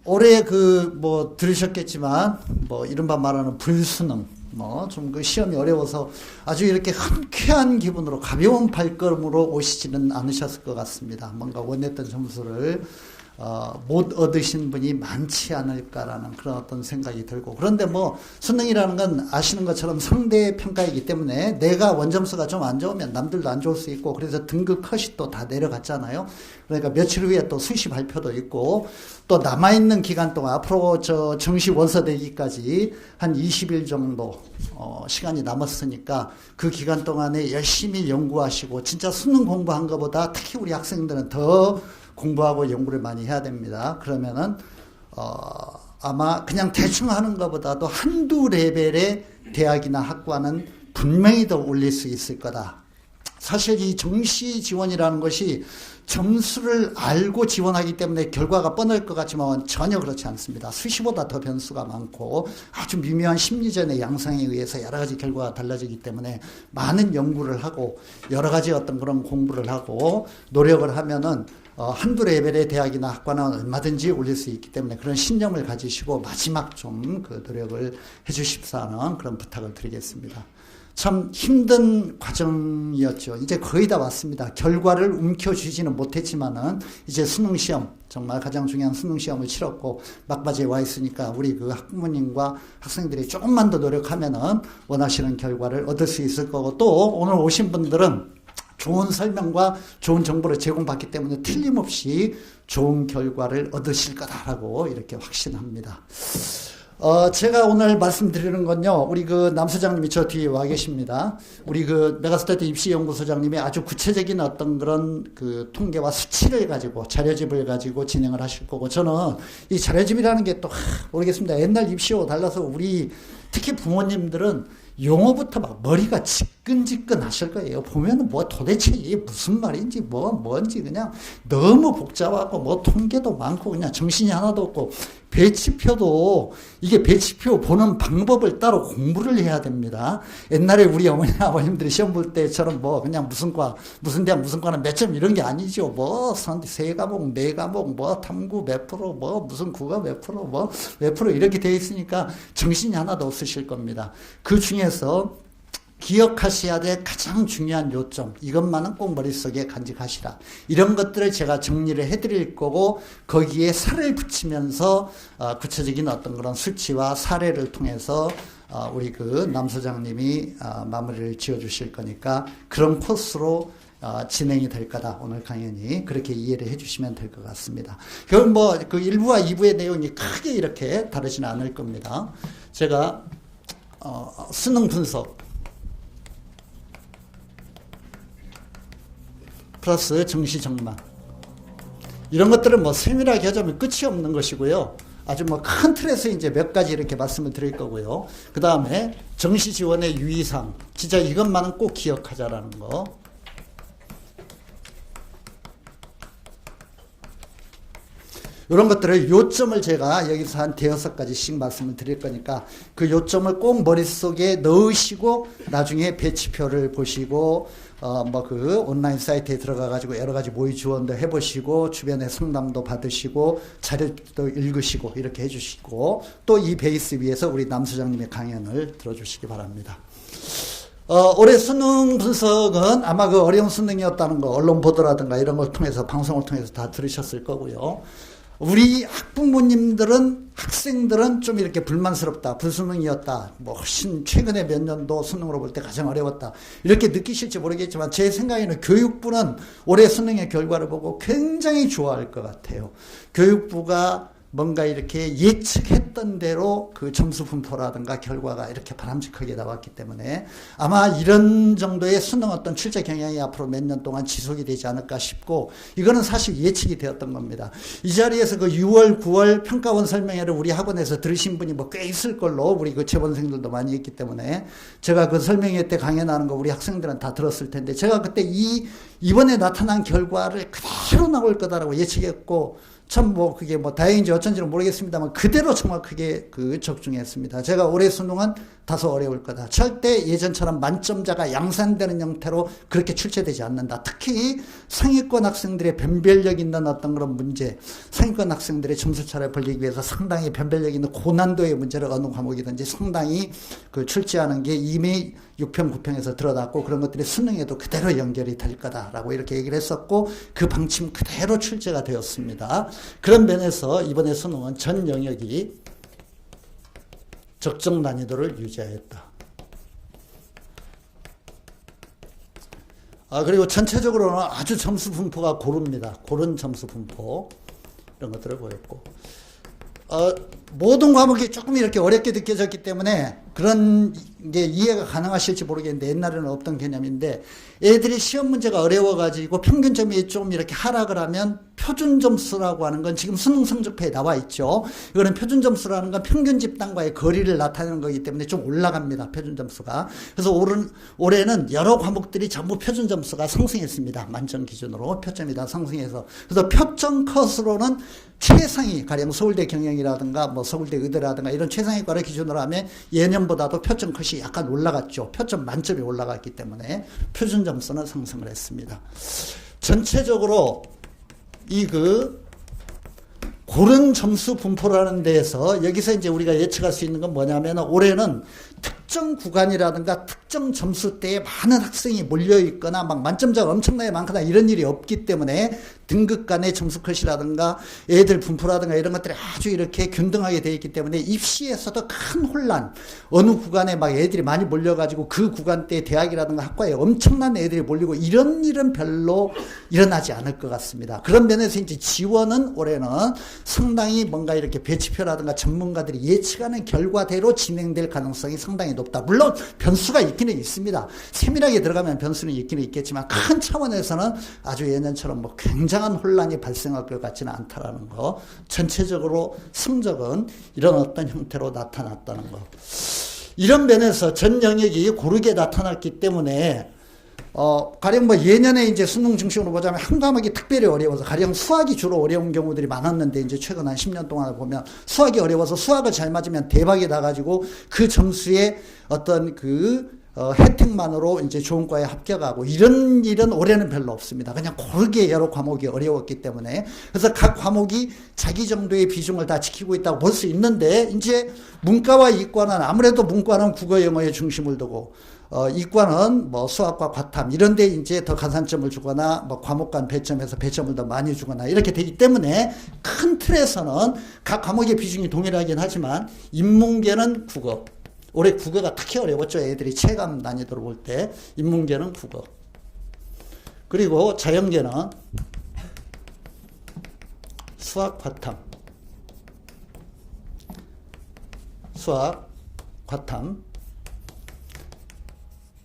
올해 들으셨겠지만, 이른바 말하는 불수능, 좀 그 시험이 어려워서 아주 이렇게 흔쾌한 기분으로 가벼운 발걸음으로 오시지는 않으셨을 것 같습니다. 뭔가 원했던 점수를 못 얻으신 분이 많지 않을까라는 그런 어떤 생각이 들고, 그런데 수능이라는 건 아시는 것처럼 상대 평가이기 때문에 내가 원점수가 좀 안 좋으면 남들도 안 좋을 수 있고, 그래서 등급 컷이 또 다 내려갔잖아요. 그러니까 며칠 후에 또 수시 발표도 있고, 또 남아있는 기간 동안 앞으로 정시 원서되기까지 한 20일 정도 시간이 남았으니까 그 기간 동안에 열심히 연구하시고, 진짜 수능 공부한 것보다 특히 우리 학생들은 더 공부하고 연구를 많이 해야 됩니다. 그러면은 아마 그냥 대충 하는 것보다도 한두 레벨의 대학이나 학과는 분명히 더 올릴 수 있을 거다. 사실 이 정시 지원이라는 것이 점수를 알고 지원하기 때문에 결과가 뻔할 것 같지만 전혀 그렇지 않습니다. 수시보다 더 변수가 많고 아주 미묘한 심리전의 양상에 의해서 여러 가지 결과가 달라지기 때문에 많은 연구를 하고 여러 가지 어떤 그런 공부를 하고 노력을 하면은 한두 레벨의 대학이나 학과는 얼마든지 올릴 수 있기 때문에 그런 신념을 가지시고 마지막 좀 그 노력을 해주십사는 그런 부탁을 드리겠습니다. 참 힘든 과정이었죠. 이제 거의 다 왔습니다. 결과를 움켜쥐지는 못했지만은 이제 수능시험, 정말 가장 중요한 수능시험을 치렀고 막바지에 와 있으니까 우리 그 학부모님과 학생들이 조금만 더 노력하면은 원하시는 결과를 얻을 수 있을 거고, 또 오늘 오신 분들은 좋은 설명과 좋은 정보를 제공받기 때문에 틀림없이 좋은 결과를 얻으실 거다라고 이렇게 확신합니다. 제가 오늘 말씀드리는 건요, 우리 그 남소장님이 저 뒤에 와 계십니다. 우리 그 메가스터디 입시연구소장님이 아주 구체적인 어떤 그런 그 통계와 수치를 가지고 자료집을 가지고 진행을 하실 거고, 저는 이 자료집이라는 게 또 모르겠습니다. 옛날 입시와 달라서 우리 특히 부모님들은 용어부터 막 머리가 지끈지끈 하실 거예요. 보면은 도대체 이게 무슨 말인지 뭔지 그냥 너무 복잡하고 통계도 많고 그냥 정신이 하나도 없고, 배치표도 이게 배치표 보는 방법을 따로 공부를 해야 됩니다. 옛날에 우리 어머니 아버님들이 시험 볼 때처럼 그냥 무슨 과 무슨 대학 무슨 과는 몇 점 이런 게 아니죠. 세 과목 네 과목 탐구 몇 프로 무슨 국어 몇 프로 이렇게 돼 있으니까 정신이 하나도 없으실 겁니다. 그 중에서 기억하셔야 될 가장 중요한 요점, 이것만은 꼭 머릿속에 간직하시라. 이런 것들을 제가 정리를 해드릴 거고, 거기에 살을 붙이면서 구체적인 어떤 그런 수치와 사례를 통해서 우리 그 남 소장님이 마무리를 지어주실 거니까 그런 코스로 진행이 될 거다. 오늘 강연이 그렇게 이해를 해주시면 될 것 같습니다. 그럼 그 1부와 2부의 내용이 크게 이렇게 다르지는 않을 겁니다. 제가 수능 분석 플러스 정시 전망, 이런 것들은 세밀하게 하자면 끝이 없는 것이고요. 아주 큰 틀에서 이제 몇 가지 이렇게 말씀을 드릴 거고요. 그 다음에 정시 지원의 유의사항, 진짜 이것만은 꼭 기억하자라는 거. 이런 것들을 요점을 제가 여기서 한 5가지씩 말씀을 드릴 거니까 그 요점을 꼭 머릿속에 넣으시고 나중에 배치표를 보시고 그 온라인 사이트에 들어가가지고 여러 가지 모의 지원도 해보시고 주변에 상담도 받으시고 자료도 읽으시고 이렇게 해주시고, 또 이 베이스 위에서 우리 남 소장님의 강연을 들어주시기 바랍니다. 올해 수능 분석은 아마 그 어려운 수능이었다는 거 언론 보도라든가 이런 걸 통해서 방송을 통해서 다 들으셨을 거고요. 우리 학부모님들은, 학생들은 좀 이렇게 불만스럽다, 불수능이었다, 훨씬 최근에 몇 년도 수능으로 볼 때 가장 어려웠다, 이렇게 느끼실지 모르겠지만 제 생각에는 교육부는 올해 수능의 결과를 보고 굉장히 좋아할 것 같아요. 교육부가 뭔가 이렇게 예측했던 대로 그 점수 분포라든가 결과가 이렇게 바람직하게 나왔기 때문에 아마 이런 정도의 수능 어떤 출제 경향이 앞으로 몇 년 동안 지속이 되지 않을까 싶고, 이거는 사실 예측이 되었던 겁니다. 이 자리에서 그 6월, 9월 평가원 설명회를 우리 학원에서 들으신 분이 꽤 있을 걸로, 우리 그 재본생들도 많이 있기 때문에 제가 그 설명회 때 강연하는 거 우리 학생들은 다 들었을 텐데, 제가 그때 이번에 나타난 결과를 그대로 나올 거다라고 예측했고, 참 뭐 그게 뭐 다행인지 어쩐지는 모르겠습니다만 그대로 정확하게 적중했습니다. 제가 올해 수능은 다소 어려울 거다. 절대 예전처럼 만점자가 양산되는 형태로 그렇게 출제되지 않는다. 특히 상위권 학생들의 변별력 있는 어떤 그런 문제, 상위권 학생들의 점수차를 벌리기 위해서 상당히 변별력 있는 고난도의 문제를 어느 과목이든지 상당히 출제하는 게 이미 6평, 9평에서 들어갔고 그런 것들이 수능에도 그대로 연결이 될 거다라고 이렇게 얘기를 했었고 그 방침 그대로 출제가 되었습니다. 그런 면에서 이번에 수능은 전 영역이 적정 난이도를 유지하였다. 그리고 전체적으로는 아주 점수 분포가 고릅니다. 고른 점수 분포 이런 것들을 보였고 모든 과목이 조금 이렇게 어렵게 느껴졌기 때문에 그런 게 이해가 가능하실지 모르겠는데 옛날에는 없던 개념인데 애들이 시험 문제가 어려워가지고 평균점이 좀 이렇게 하락을 하면 표준점수라고 하는 건 지금 수능 성적표에 나와 있죠. 이거는 표준점수라는 건 평균 집단과의 거리를 나타내는 거기 때문에 좀 올라갑니다. 표준점수가. 그래서 올해는 여러 과목들이 전부 표준점수가 상승했습니다. 만점 기준으로 표점이 다 상승해서. 그래서 표점 컷으로는 최상위 가령 서울대 경영이라든가 뭐 서울대 의대라든가 이런 최상위과를 기준으로 하면 예년보다도 표점 컷이 약간 올라갔죠. 표점 만점이 올라갔기 때문에 표준 점수는 상승을 했습니다. 전체적으로 이 고른 점수 분포라는 데에서 여기서 이제 우리가 예측할 수 있는 건 뭐냐면 올해는 특정 구간이라든가 특정 점수대에 많은 학생이 몰려있거나 막 만점자가 엄청나게 많거나 이런 일이 없기 때문에 등급 간의 점수 컷이라든가 애들 분포라든가 이런 것들이 아주 이렇게 균등하게 되어 있기 때문에 입시에서도 큰 혼란, 어느 구간에 막 애들이 많이 몰려가지고 그 구간대의 대학이라든가 학과에 엄청난 애들이 몰리고 이런 일은 별로 일어나지 않을 것 같습니다. 그런 면에서 이제 지원은 올해는 상당히 뭔가 이렇게 배치표라든가 전문가들이 예측하는 결과대로 진행될 가능성이 상당히 높다. 물론 변수가 있기는 있습니다. 세밀하게 들어가면 변수는 있기는 있겠지만 큰 차원에서는 아주 예년처럼 뭐 굉장한 혼란이 발생할 것 같지는 않다라는 거. 전체적으로 성적은 이런 어떤 형태로 나타났다는 거. 이런 면에서 전 영역이 고르게 나타났기 때문에 가령 뭐 예년에 이제 수능 중심으로 보자면 한 과목이 특별히 어려워서 가령 수학이 주로 어려운 경우들이 많았는데 이제 최근 한 10년 동안을 보면 수학이 어려워서 수학을 잘 맞으면 대박이 나가지고 그 점수에 어떤 혜택만으로 이제 좋은 과에 합격하고 이런 일은 올해는 별로 없습니다. 그냥 고르게 여러 과목이 어려웠기 때문에. 그래서 각 과목이 자기 정도의 비중을 다 지키고 있다고 볼 수 있는데 이제 문과와 이과는 아무래도 문과는 국어 영어에 중심을 두고 이과는 뭐 수학과 과탐 이런 데 이제 더 가산점을 주거나 뭐 과목 간 배점에서 배점을 더 많이 주거나 이렇게 되기 때문에 큰 틀에서는 각 과목의 비중이 동일하긴 하지만 인문계는 국어. 올해 국어가 특히 어려웠죠. 애들이 체감 난이도로 볼 때. 인문계는 국어. 그리고 자연계는 수학, 과탐. 수학, 과탐.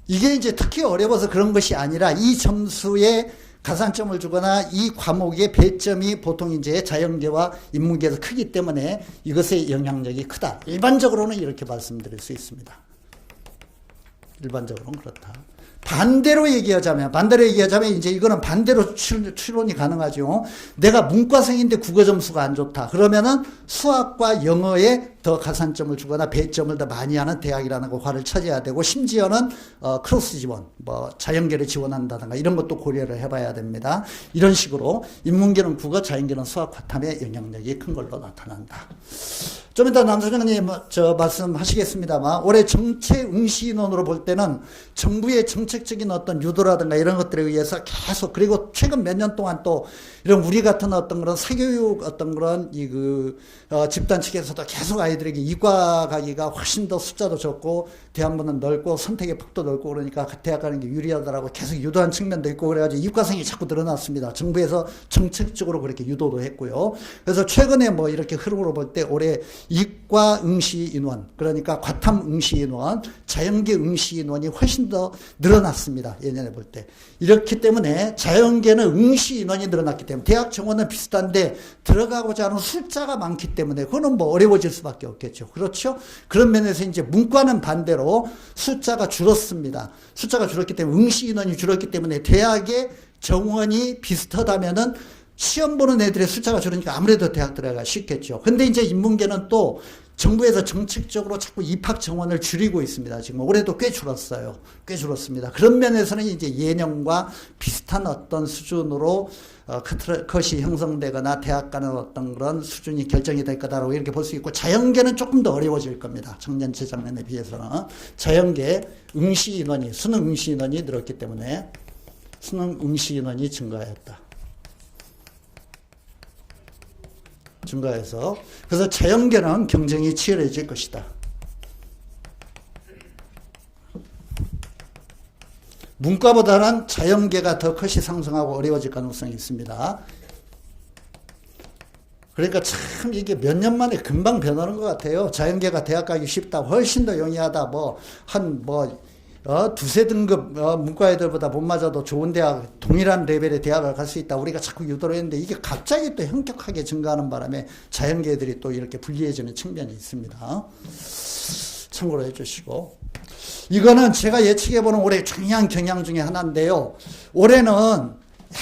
이게 이제 특히 어려워서 그런 것이 아니라 이 점수에 가산점을 주거나 이 과목의 배점이 보통 이제 자연계와 인문계에서 크기 때문에 이것의 영향력이 크다. 일반적으로는 이렇게 말씀드릴 수 있습니다. 일반적으로는 그렇다. 반대로 얘기하자면 이제 이거는 반대로 추론이 가능하죠. 내가 문과생인데 국어 점수가 안 좋다. 그러면은 수학과 영어에 더 가산점을 주거나 배점을 더 많이 하는 대학이라는 과를 찾아야 되고 심지어는 크로스 지원, 뭐 자연계를 지원한다든가 이런 것도 고려를 해봐야 됩니다. 이런 식으로 인문계는 국어, 자연계는 수학, 과탐의 영향력이 큰 걸로 나타난다. 좀 이따 남소장님 말씀하시겠습니다만 올해 정체 응시 인원으로 볼 때는 정부의 정책적인 어떤 유도라든가 이런 것들에 의해서 계속 그리고 최근 몇 년 동안 또 이런 우리 같은 어떤 그런 사교육 어떤 그런 집단 측에서도 계속 아이들에게 이과 가기가 훨씬 더 숫자도 적고 대학문은 넓고 선택의 폭도 넓고 그러니까 대학 가는 게 유리하다라고 계속 유도한 측면도 있고 그래가지고 이과생이 자꾸 늘어났습니다. 정부에서 정책적으로 그렇게 유도도 했고요. 그래서 최근에 뭐 이렇게 흐름으로 볼 때 올해 이과 응시 인원 그러니까 과탐 응시 인원, 자연계 응시 인원이 훨씬 더 늘어났습니다. 예년에 볼 때. 이렇기 때문에 자연계는 응시 인원이 늘어났기 때문에 대학 정원은 비슷한데 들어가고자 하는 숫자가 많기 때문에 그거는 뭐 어려워질 수밖에 없겠죠. 그렇죠? 그런 면에서 이제 문과는 반대로 숫자가 줄었습니다. 숫자가 줄었기 때문에 응시 인원이 줄었기 때문에 대학의 정원이 비슷하다면은 시험 보는 애들의 숫자가 줄으니까 아무래도 대학 들어가기가 쉽겠죠. 근데 이제 인문계는 또 정부에서 정책적으로 자꾸 입학 정원을 줄이고 있습니다. 지금 올해도 꽤 줄었어요. 꽤 줄었습니다. 그런 면에서는 이제 예년과 비슷한 어떤 수준으로 컷이 형성되거나 대학 가는 어떤 그런 수준이 결정이 될 거다라고 이렇게 볼 수 있고, 자연계는 조금 더 어려워질 겁니다. 작년, 재작년에 비해서는. 자연계 응시 인원이, 수능 응시 인원이 늘었기 때문에 수능 응시 인원이 증가했다. 증가해서, 그래서 자연계는 경쟁이 치열해질 것이다. 문과보다는 자연계가 더 컷이 상승하고 어려워질 가능성이 있습니다. 그러니까 참 이게 몇 년 만에 금방 변하는 것 같아요. 자연계가 대학 가기 쉽다, 훨씬 더 용이하다, 두세 등급 문과 애들보다 못 맞아도 좋은 대학, 동일한 레벨의 대학을 갈 수 있다, 우리가 자꾸 유도를 했는데, 이게 갑자기 또 현격하게 증가하는 바람에 자연계 애들이 또 이렇게 불리해지는 측면이 있습니다. 참고로 해주시고, 이거는 제가 예측해보는 올해 중요한 경향 중에 하나인데요. 올해는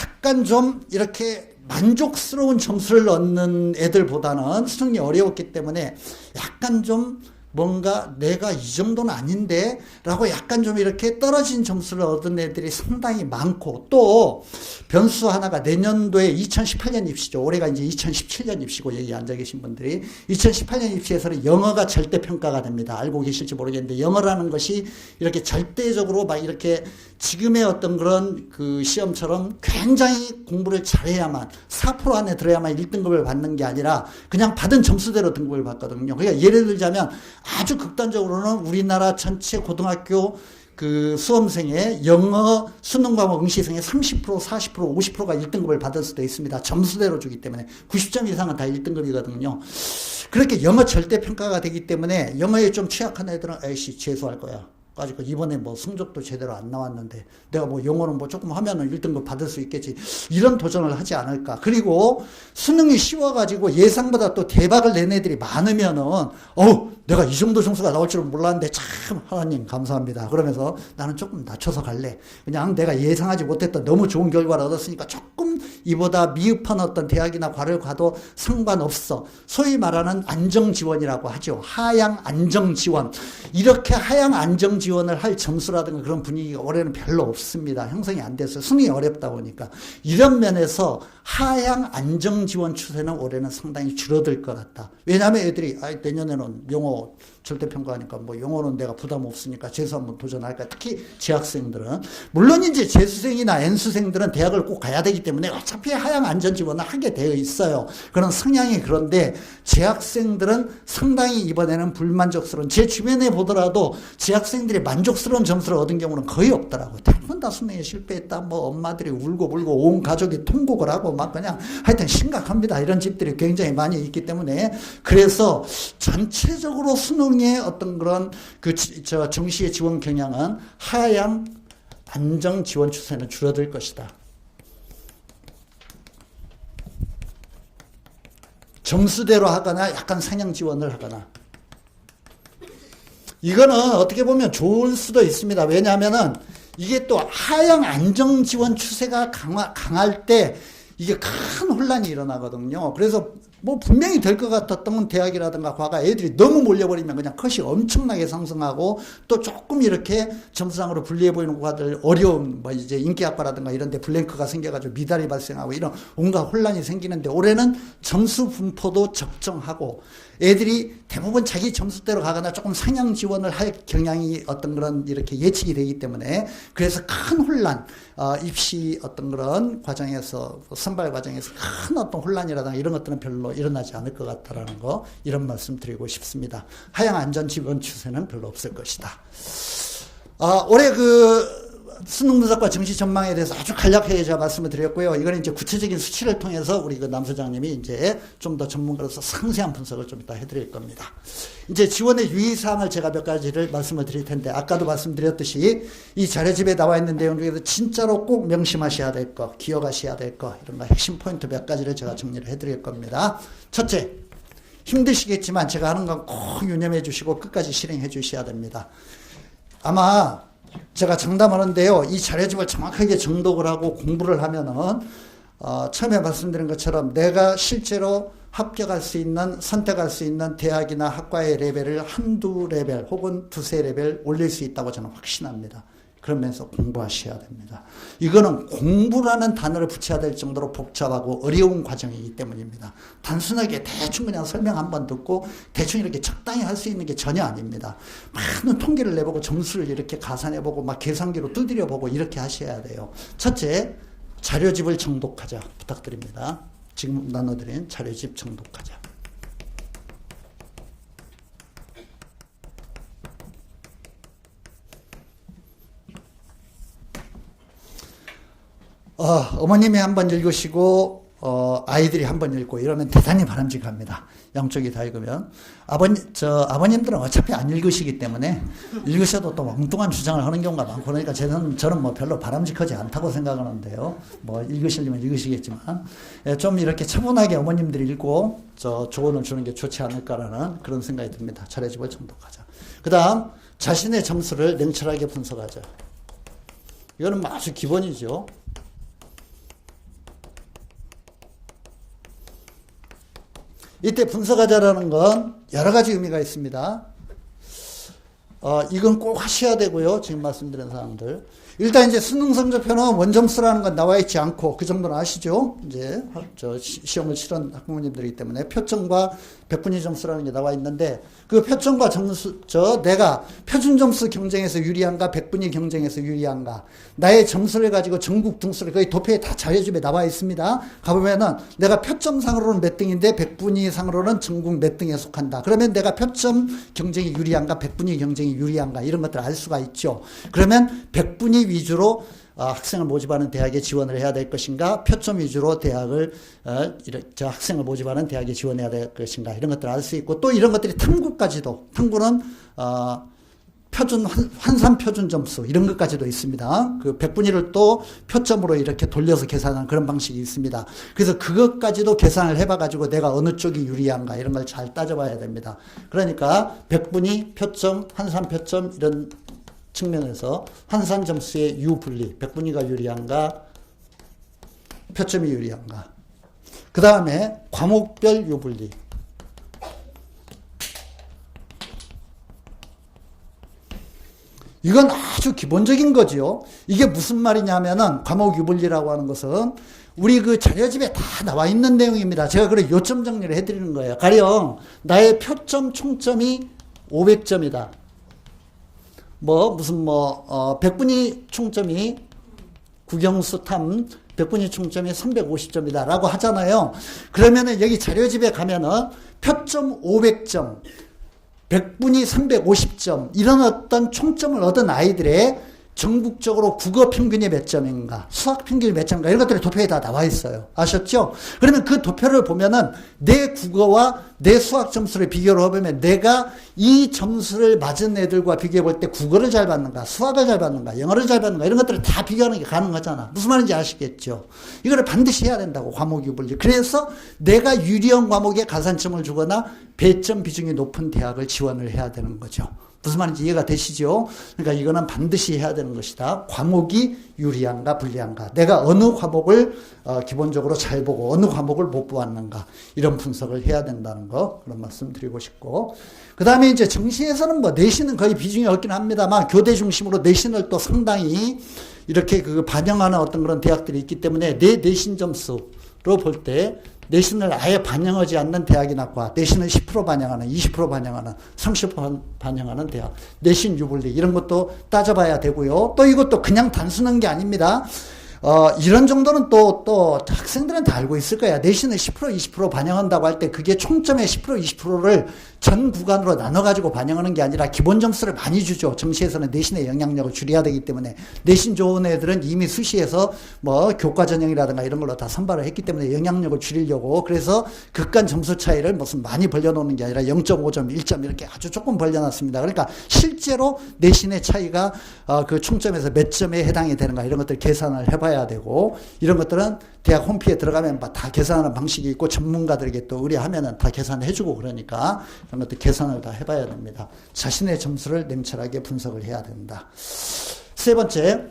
약간 좀 이렇게 만족스러운 점수를 얻는 애들보다는 수능이 어려웠기 때문에 약간 좀 뭔가 내가 이 정도는 아닌데 라고 약간 좀 이렇게 떨어진 점수를 얻은 애들이 상당히 많고, 또 변수 하나가 내년도에 2018년 입시죠. 올해가 이제 2017년 입시고, 여기 앉아 계신 분들이 2018년 입시에서는 영어가 절대평가가 됩니다. 알고 계실지 모르겠는데, 영어라는 것이 이렇게 절대적으로 막 이렇게 지금의 어떤 그런 그 시험처럼 굉장히 공부를 잘해야만 4% 안에 들어야만 1등급을 받는 게 아니라 그냥 받은 점수대로 등급을 받거든요. 그러니까 예를 들자면 아주 극단적으로는 우리나라 전체 고등학교 그 수험생의 영어 수능 과목 응시생의 30%, 40%, 50%가 1등급을 받을 수도 있습니다. 점수대로 주기 때문에 90점 이상은 다 1등급이거든요. 그렇게 영어 절대평가가 되기 때문에 영어에 좀 취약한 애들은 에이씨 재수할 거야. 가지고 이번에 뭐 성적도 제대로 안 나왔는데 내가 뭐 영어는 뭐 조금 하면은 1등급 받을 수 있겠지, 이런 도전을 하지 않을까. 그리고 수능이 쉬워가지고 예상보다 또 대박을 낸 애들이 많으면은 내가 이 정도 점수가 나올 줄은 몰랐는데 참 하나님 감사합니다 그러면서 나는 조금 낮춰서 갈래, 그냥 내가 예상하지 못했던 너무 좋은 결과를 얻었으니까 조금 이보다 미흡한 어떤 대학이나 과를 가도 상관없어, 소위 말하는 안정지원이라고 하죠. 하향 안정지원. 이렇게 하향 안정지원을 할 점수라든가 그런 분위기가 올해는 별로 없습니다. 형성이 안 됐어요. 수능이 어렵다 보니까. 이런 면에서 하향 안정지원 추세는 올해는 상당히 줄어들 것 같다. 왜냐하면 애들이 내년에는 영어 절대평가하니까 뭐 영어는 내가 부담 없으니까 재수 한번 도전할까. 특히 재학생들은, 물론 이제 재수생이나 N수생들은 대학을 꼭 가야 되기 때문에 어차피 하향 안전지원을 하게 되어 있어요. 그런 성향이. 그런데 재학생들은 상당히 이번에는 불만족스러운, 제 주변에 보더라도 재학생들이 만족스러운 점수를 얻은 경우는 거의 없더라고요. 대부분 다 수능에 실패했다, 뭐 엄마들이 울고 불고 온 가족이 통곡을 하고 막 그냥 하여튼 심각합니다. 이런 집들이 굉장히 많이 있기 때문에, 그래서 전체적으로 수능의 어떤 그런 정시의 지원 경향은 하향 안정 지원 추세는 줄어들 것이다. 점수대로 하거나 약간 상향 지원을 하거나. 이거는 어떻게 보면 좋을 수도 있습니다. 왜냐하면은 이게 또 하향 안정 지원 추세가 강할 때 이게 큰 혼란이 일어나거든요. 그래서 뭐 분명히 될 것 같았던 대학이라든가 과가 애들이 너무 몰려버리면 그냥 컷이 엄청나게 상승하고, 또 조금 이렇게 점수상으로 불리해 보이는 과들, 어려운 뭐 이제 인기학과라든가 이런 데 블랭크가 생겨가지고 미달이 발생하고 이런 온갖 혼란이 생기는데, 올해는 점수 분포도 적정하고 애들이 대부분 자기 점수대로 가거나 조금 상향 지원을 할 경향이 어떤 그런 이렇게 예측이 되기 때문에, 그래서 큰 혼란, 입시 어떤 그런 과정에서, 선발 과정에서 큰 어떤 혼란이라든가 이런 것들은 별로 일어나지 않을 것 같다라는 거, 이런 말씀 드리고 싶습니다. 하향 안전 지원 추세는 별로 없을 것이다. 올해 수능 분석과 정시 전망에 대해서 아주 간략하게 제가 말씀을 드렸고요. 이거는 이제 구체적인 수치를 통해서 우리 남 소장님이 이제 좀 더 전문가로서 상세한 분석을 좀 이따 해드릴 겁니다. 이제 지원의 유의사항을 제가 몇 가지를 말씀을 드릴 텐데, 아까도 말씀드렸듯이 이 자료집에 나와 있는 내용 중에서 진짜로 꼭 명심하셔야 될 거, 기억하셔야 될 거, 이런 거 핵심 포인트 몇 가지를 제가 정리를 해드릴 겁니다. 첫째, 힘드시겠지만 제가 하는 건 꼭 유념해 주시고 끝까지 실행해 주셔야 됩니다. 아마 제가 장담하는데요, 이 자료집을 정확하게 정독을 하고 공부를 하면은 처음에 말씀드린 것처럼 내가 실제로 합격할 수 있는, 선택할 수 있는 대학이나 학과의 레벨을 한두 레벨 혹은 두세 레벨 올릴 수 있다고 저는 확신합니다. 그러면서 공부하셔야 됩니다. 이거는 공부라는 단어를 붙여야 될 정도로 복잡하고 어려운 과정이기 때문입니다. 단순하게 대충 그냥 설명 한번 듣고 대충 이렇게 적당히 할 수 있는 게 전혀 아닙니다. 많은 통계를 내보고 점수를 이렇게 가산해보고 막 계산기로 두드려보고 이렇게 하셔야 돼요. 첫째, 자료집을 정독하자 부탁드립니다. 지금 나눠드린 자료집 정독하자. 어머님이 한번 읽으시고 아이들이 한번 읽고 이러면 대단히 바람직합니다. 양쪽이 다 읽으면. 아버님들은 어차피 안 읽으시기 때문에 읽으셔도 또 엉뚱한 주장을 하는 경우가 많고 그러니까 저는 뭐 별로 바람직하지 않다고 생각하는데요. 뭐 읽으시려면 읽으시겠지만 좀 이렇게 차분하게 어머님들이 읽고 조언을 주는 게 좋지 않을까라는 그런 생각이 듭니다. 자료집을 정독하자. 그 다음 자신의 점수를 냉철하게 분석하자. 이거는 아주 기본이죠. 이때 분석하자라는 건 여러 가지 의미가 있습니다. 이건 꼭 하셔야 되고요. 지금 말씀드린 사항들. 일단 이제 수능 성적표는 원점수라는 건 나와 있지 않고 그 정도는 아시죠? 이제 시험을 치른 학부모님들이기 때문에 표점과 백분위 점수라는 게 나와 있는데 그 표점과 점수 내가 표준 점수 경쟁에서 유리한가 백분위 경쟁에서 유리한가 나의 점수를 가지고 전국 등수를 거의 도표에 다 자료집에 나와 있습니다. 가보면은 내가 표점상으로는 몇 등인데 백분위상으로는 전국 몇 등에 속한다. 그러면 내가 표점 경쟁이 유리한가 백분위 경쟁이 유리한가 이런 것들을 알 수가 있죠. 그러면 백분위 위주로 학생을 모집하는 대학에 지원을 해야 될 것인가, 표점 위주로 학생을 모집하는 대학에 지원해야 될 것인가, 이런 것들을 알 수 있고, 또 이런 것들이 탐구까지도, 탐구는, 환산 표준 점수, 이런 것까지도 있습니다. 그 백분위를 또 표점으로 이렇게 돌려서 계산하는 그런 방식이 있습니다. 그래서 그것까지도 계산을 해봐가지고 내가 어느 쪽이 유리한가, 이런 걸 잘 따져봐야 됩니다. 그러니까 백분위, 표점, 환산 표점, 이런 측면에서 환산 점수의 유분리, 백분위가 유리한가, 표점이 유리한가. 그 다음에 과목별 유분리. 이건 아주 기본적인 거죠. 이게 무슨 말이냐면은 과목 유분리라고 하는 것은 우리 그 자료집에 다 나와 있는 내용입니다. 제가 그래 요점 정리를 해드리는 거예요. 가령 나의 표점 총점이 500점이다. 백분위 총점이 국영수탐 백분위 총점이 350점이다 라고 하잖아요. 그러면은 여기 자료집에 가면은 표점 500점, 백분위 350점 이런 어떤 총점을 얻은 아이들의 전국적으로 국어 평균이 몇 점인가, 수학 평균이 몇 점인가, 이런 것들이 도표에 다 나와 있어요. 아셨죠? 그러면 그 도표를 보면은 내 국어와 내 수학 점수를 비교를 해보면 내가 이 점수를 맞은 애들과 비교해 볼 때 국어를 잘 받는가, 수학을 잘 받는가, 영어를 잘 받는가, 이런 것들을 다 비교하는 게 가능하잖아. 무슨 말인지 아시겠죠? 이거를 반드시 해야 된다고, 과목 유분리. 그래서 내가 유리한 과목에 가산점을 주거나 배점 비중이 높은 대학을 지원을 해야 되는 거죠. 무슨 말인지 이해가 되시죠? 그러니까 이거는 반드시 해야 되는 것이다. 과목이 유리한가 불리한가. 내가 어느 과목을 기본적으로 잘 보고 어느 과목을 못 보았는가. 이런 분석을 해야 된다는 거 그런 말씀 드리고 싶고. 그 다음에 이제 정시에서는 내신은 거의 비중이 없긴 합니다만 교대 중심으로 내신을 또 상당히 이렇게 반영하는 어떤 그런 대학들이 있기 때문에 내 내신 점수로 볼 때 내신을 아예 반영하지 않는 대학이나 과, 내신을 10% 반영하는, 20% 반영하는, 30% 반영하는 대학, 내신 유분리 이런 것도 따져봐야 되고요. 또 이것도 그냥 단순한 게 아닙니다. 이런 정도는 또 학생들은 다 알고 있을 거야. 내신을 10%, 20% 반영한다고 할 때 그게 총점의 10%, 20%를 전 구간으로 나눠가지고 반영하는 게 아니라 기본 점수를 많이 주죠. 정시에서는 내신의 영향력을 줄여야 되기 때문에 내신 좋은 애들은 이미 수시에서 교과 전형이라든가 이런 걸로 다 선발을 했기 때문에 영향력을 줄이려고 그래서 극간 점수 차이를 무슨 많이 벌려놓는 게 아니라 0.5점, 1점 이렇게 아주 조금 벌려놨습니다. 그러니까 실제로 내신의 차이가 그 총점에서 몇 점에 해당이 되는가 이런 것들 계산을 해봐야 되고 이런 것들은 대학 홈피에 들어가면 다 계산하는 방식이 있고 전문가들에게 또 의뢰하면은 다 계산해주고 그러니까 이런 것들 계산을 다 해봐야 됩니다. 자신의 점수를 냉철하게 분석을 해야 된다. 세 번째,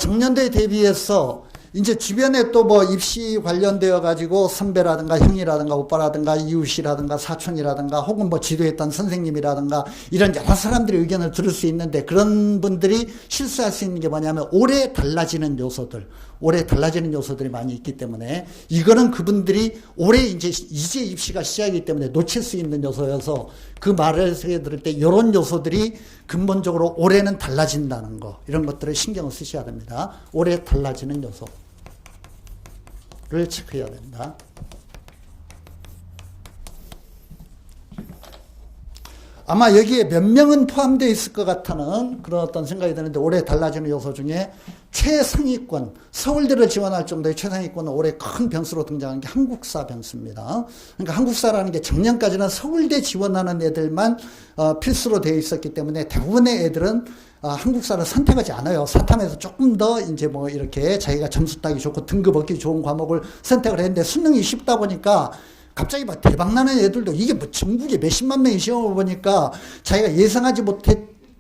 작년도에 대비해서 이제 주변에 또 뭐 입시 관련되어 가지고 선배라든가 형이라든가 오빠라든가 이웃이라든가 사촌이라든가 혹은 뭐 지도했던 선생님이라든가 이런 여러 사람들의 의견을 들을 수 있는데, 그런 분들이 실수할 수 있는 게 뭐냐면 오래 달라지는 요소들이 많이 있기 때문에, 이거는 그분들이 올해 이제 입시가 시작이기 때문에 놓칠 수 있는 요소여서, 그 말을 들을 때 이런 요소들이 근본적으로 올해는 달라진다는 거, 이런 것들을 신경을 쓰셔야 됩니다. 올해 달라지는 요소를 체크해야 된다. 아마 여기에 몇 명은 포함되어 있을 것 같다는 그런 어떤 생각이 드는데, 올해 달라지는 요소 중에 최상위권, 서울대를 지원할 정도의 최상위권은 올해 큰 변수로 등장한 게 한국사 변수입니다. 그러니까 한국사라는 게 작년까지는 서울대 지원하는 애들만 필수로 되어 있었기 때문에 대부분의 애들은 한국사를 선택하지 않아요. 사탐에서 조금 더 이제 뭐 이렇게 자기가 점수 따기 좋고 등급 얻기 좋은 과목을 선택을 했는데, 수능이 쉽다 보니까 갑자기 막 대박나는 애들도, 이게 뭐 전국에 몇십만 명이 시험을 보니까 자기가 예상하지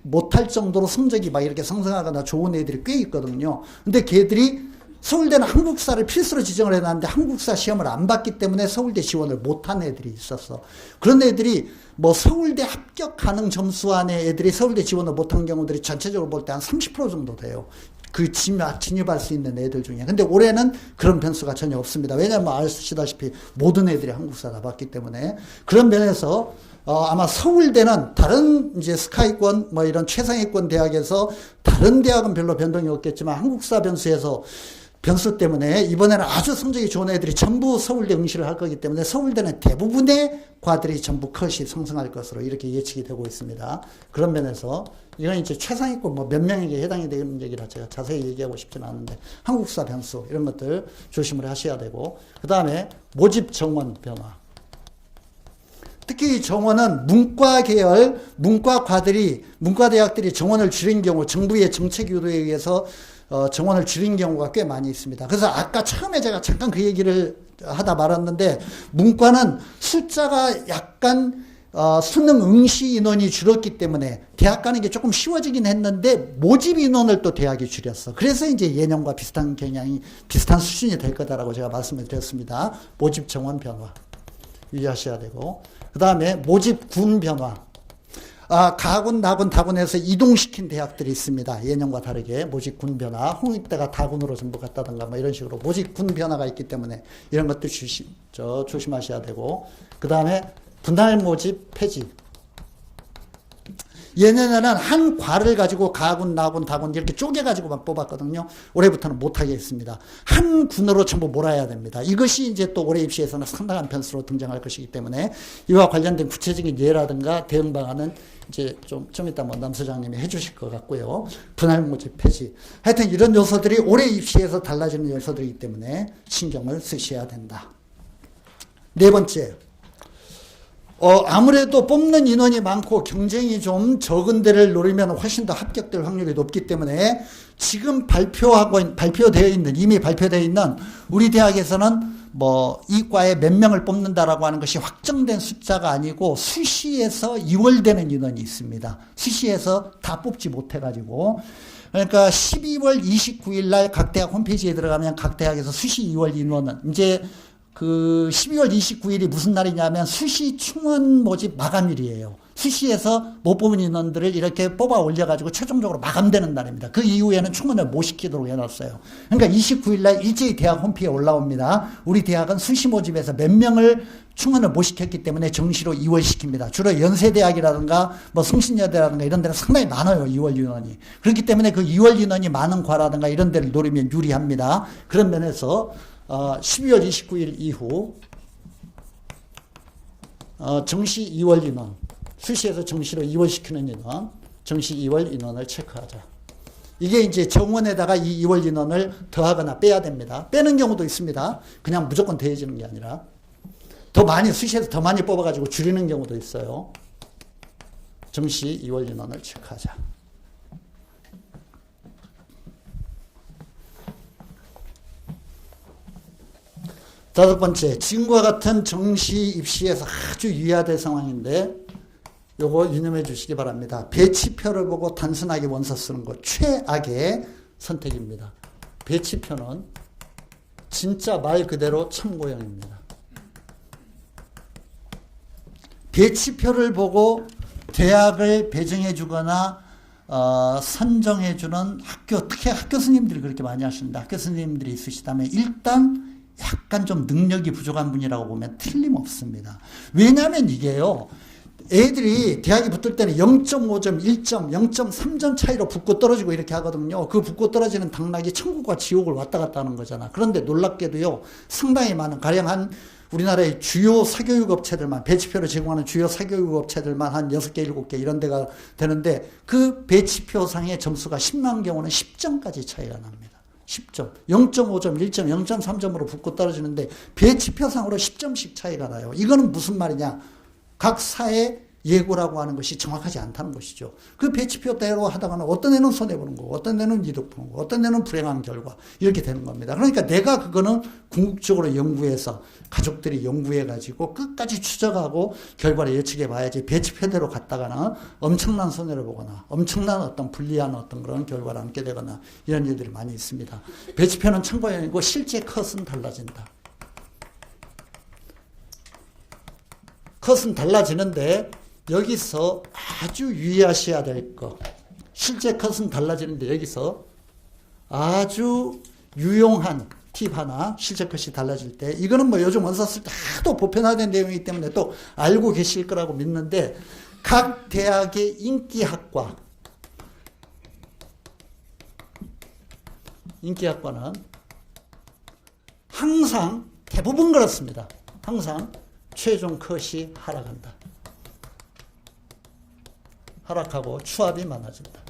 못할 정도로 성적이 막 이렇게 상승하거나 좋은 애들이 꽤 있거든요. 근데 걔들이 서울대는 한국사를 필수로 지정을 해놨는데 한국사 시험을 안 봤기 때문에 서울대 지원을 못한 애들이 있었어. 그런 애들이 뭐 서울대 합격 가능 점수 안에 애들이 서울대 지원을 못한 경우들이 전체적으로 볼 때 한 30% 정도 돼요. 그 진입할 수 있는 애들 중에. 근데 올해는 그런 변수가 전혀 없습니다. 왜냐하면 아시다시피 모든 애들이 한국사 다 봤기 때문에. 그런 면에서 아마 서울대는 다른 이제 스카이권 뭐 이런 최상위권 대학에서 다른 대학은 별로 변동이 없겠지만, 한국사 변수 때문에 이번에는 아주 성적이 좋은 애들이 전부 서울대 응시를 할 거기 때문에, 서울대는 대부분의 과들이 전부 컷이 상승할 것으로 이렇게 예측이 되고 있습니다. 그런 면에서 이건 이제 최상위권 뭐 몇 명에게 해당이 되는 얘기라 제가 자세히 얘기하고 싶지는 않은데, 한국사 변수 이런 것들 조심을 하셔야 되고, 그 다음에 모집 정원 변화. 특히 정원은 문과 계열, 문과대학들이 정원을 줄인 경우, 정부의 정책 유도에 의해서 정원을 줄인 경우가 꽤 많이 있습니다. 그래서 아까 처음에 제가 잠깐 그 얘기를 하다 말았는데, 문과는 숫자가 약간 수능 응시 인원이 줄었기 때문에 대학 가는 게 조금 쉬워지긴 했는데, 모집 인원을 또 대학이 줄였어. 그래서 이제 예년과 비슷한 경향이, 비슷한 수준이 될 거다라고 제가 말씀을 드렸습니다. 모집 정원 변화 유의하셔야 되고, 그 다음에 모집 군 변화. 가군, 나군, 다군에서 이동시킨 대학들이 있습니다. 예년과 다르게 모집 군 변화. 홍익대가 다군으로 전부 갔다던가 뭐 이런 식으로 모집 군 변화가 있기 때문에 이런 것도 조심하셔야 되고, 그 다음에 분할 모집 폐지. 예년에는 한 과를 가지고 가군, 나군, 다군 이렇게 쪼개가지고만 뽑았거든요. 올해부터는 못하게 했습니다. 한 군으로 전부 몰아야 됩니다. 이것이 이제 또 올해 입시에서는 상당한 변수로 등장할 것이기 때문에, 이와 관련된 구체적인 예라든가 대응 방안은 이제 좀 이따 뭐 남소장님이 해주실 것 같고요. 분할 모집 폐지. 하여튼 이런 요소들이 올해 입시에서 달라지는 요소들이기 때문에 신경을 쓰셔야 된다. 네 번째. 아무래도 뽑는 인원이 많고 경쟁이 좀 적은 데를 노리면 훨씬 더 합격될 확률이 높기 때문에, 지금 이미 발표되어 있는 우리 대학에서는 뭐 이과에 몇 명을 뽑는다라고 하는 것이 확정된 숫자가 아니고, 수시에서 이월되는 인원이 있습니다. 수시에서 다 뽑지 못해가지고. 그러니까 12월 29일 날 각 대학 홈페이지에 들어가면 각 대학에서 수시 2월 인원은 이제 그 12월 29일이 무슨 날이냐면 수시 충원 모집 마감일이에요. 수시에서 못 뽑은 인원들을 이렇게 뽑아 올려가지고 최종적으로 마감되는 날입니다. 그 이후에는 충원을 못 시키도록 해놨어요. 그러니까 29일 날 일제히 대학 홈페이지에 올라옵니다. 우리 대학은 수시 모집에서 몇 명을 충원을 못 시켰기 때문에 정시로 2월 시킵니다. 주로 연세대학이라든가 뭐 성신여대라든가 이런 데는 상당히 많아요. 2월 인원이. 그렇기 때문에 그 2월 인원이 많은 과라든가 이런 데를 노리면 유리합니다. 그런 면에서 12월 29일 이후 정시 2월 인원, 수시에서 정시로 2월 시키는 인원, 정시 2월 인원을 체크하자. 이게 이제 정원에다가 이 2월 인원을 더하거나 빼야 됩니다. 빼는 경우도 있습니다. 그냥 무조건 더해지는 게 아니라 더 많이, 수시에서 더 많이 뽑아가지고 줄이는 경우도 있어요. 정시 2월 인원을 체크하자. 다섯 번째, 지금과 같은 정시 입시에서 아주 유의해야 될 상황인데, 요거 유념해 주시기 바랍니다. 배치표를 보고 단순하게 원서 쓰는 것, 최악의 선택입니다. 배치표는 진짜 말 그대로 참고형입니다. 배치표를 보고 대학을 배정해 주거나 선정해 주는 학교, 특히 학교 스님들이 그렇게 많이 하십니다. 학교 스님들이 있으시다면 일단 약간 좀 능력이 부족한 분이라고 보면 틀림없습니다. 왜냐하면 이게요, 애들이 대학에 붙을 때는 0.5점, 1점, 0.3점 차이로 붙고 떨어지고 이렇게 하거든요. 그 붙고 떨어지는 당락이 천국과 지옥을 왔다 갔다 하는 거잖아. 그런데 놀랍게도요, 상당히 많은, 가령 한 우리나라의 주요 사교육 업체들만, 배치표를 제공하는 주요 사교육 업체들만 한 6개, 7개 이런 데가 되는데, 그 배치표상의 점수가 10만 경우는 10점까지 차이가 납니다. 10점. 0.5점, 1점, 0.3점으로 붙고 떨어지는데, 배치표상으로 10점씩 차이가 나요. 이거는 무슨 말이냐? 각 사의 예고라고 하는 것이 정확하지 않다는 것이죠. 그 배치표대로 하다가는 어떤 애는 손해보는 거고, 어떤 애는 이득 보는 거고, 어떤 애는 불행한 결과, 이렇게 되는 겁니다. 그러니까 내가 그거는 궁극적으로 연구해서, 가족들이 연구해가지고 끝까지 추적하고 결과를 예측해 봐야지, 배치표대로 갔다가는 엄청난 손해를 보거나, 엄청난 어떤 불리한 어떤 그런 결과를 안게 되거나, 이런 일들이 많이 있습니다. 배치표는 참고형이고, 실제 컷은 달라진다. 컷은 달라지는데, 여기서 아주 유의하셔야 될 거. 실제 컷은 달라지는데 여기서 아주 유용한 팁 하나, 실제 컷이 달라질 때, 이거는 뭐 요즘 원서 쓸 때 하도 보편화된 내용이기 때문에 또 알고 계실 거라고 믿는데, 각 대학의 인기학과는 항상, 대부분 그렇습니다. 항상 최종 컷이 하락한다. 하락하고 추합이 많아진다.